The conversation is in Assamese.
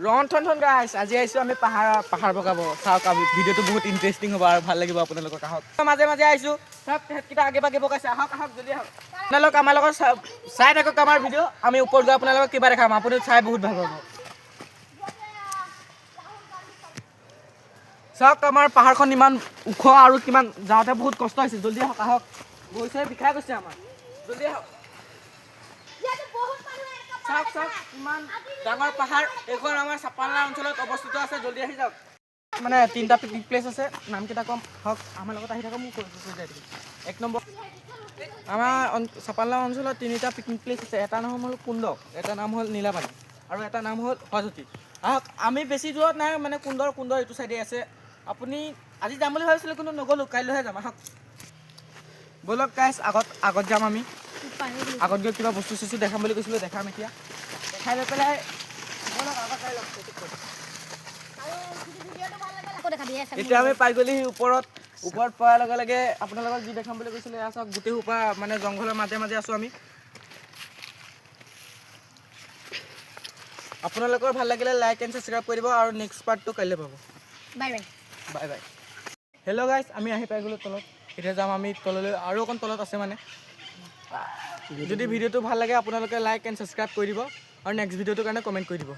ৰন্ধন গাইছ আজি আহিছোঁ আমি পাহাৰ বগাব চাওক ভিডিঅ'টো বহুত ইণ্টাৰেষ্টিং হ'ব আৰু ভাল লাগিব আপোনালোকক আহক মাজে মাজে আহিছোঁ চাওক তেহেঁতকেইটা আগে পাগে বগাইছে আহক জলদি আহক আপোনালোক আমাৰ লগত চাই থাকক আমাৰ ভিডিঅ' আমি ওপৰত গৈ আপোনালোকক কিবা দেখাম আপুনি চাই বহুত ভাল পাব চাওক আমাৰ পাহাৰখন ইমান ওখ আৰু কিমান যাওঁতে বহুত কষ্ট হৈছে জলদি আহক গৈছে বিষাই গৈছে আমাৰ জলদি আহক চাওক ইমান ডাঙৰ পাহাৰ এইখন আমাৰ চাপানলা অঞ্চলত অৱস্থিত আছে জলদি আহি যাওক মানে 3টা পিকনিক প্লেচ আছে নামকেইটা কম হওক আমাৰ লগত আহি থাকক মোক কৈ যাই দিম 1 নম্বৰ আমাৰ চাপানলা অঞ্চলত 3টা পিকনিক প্লেচ আছে এটা নাম হ'ল কুণ্ড এটা নাম হ'ল নীলাপানী আৰু এটা নাম হ'ল হৰজ্যোতি আহক আমি বেছি দূৰত নাই মানে কুণ্ড এইটো চাইডে আছে আপুনি আজি যাম বুলি ভাবিছিলোঁ কিন্তু নগ'লোঁ কাইলৈহে যাম আহক ব'লক গাইছ আগত যাম আমি আগত গৈ কিবা বস্তু চস্তু দেখাম বুলি কৈছিলোঁ দেখাম এতিয়া দেখাই লৈ পেলাই এতিয়া আমি পাই গ'লোহি ওপৰত পোৱাৰ লগে লগে আপোনালোকক যি দেখাম বুলি কৈছিলে এয়া চাওক গোটেই সোপা মানে জংঘলৰ মাজে মাজে আছোঁ আমি আপোনালোকৰ ভাল লাগিলে লাইক এণ্ড ছাবস্ক্ৰাইব কৰি দিব আৰু নেক্সট পাৰ্টটো কাইলৈ পাব বাই হেল্ল' গাইছ আমি আহি পাই গ'লোঁ তলত এতিয়া যাম আমি তললৈ আৰু অকণ তলত আছে মানে যদি ভিডিঅ'টো ভাল লাগে আপোনালোকে লাইক এণ্ড ছাবস্ক্ৰাইব কৰি দিব আৰু নেক্সট ভিডিঅ'টোৰ কাৰণে কমেণ্ট কৰি দিব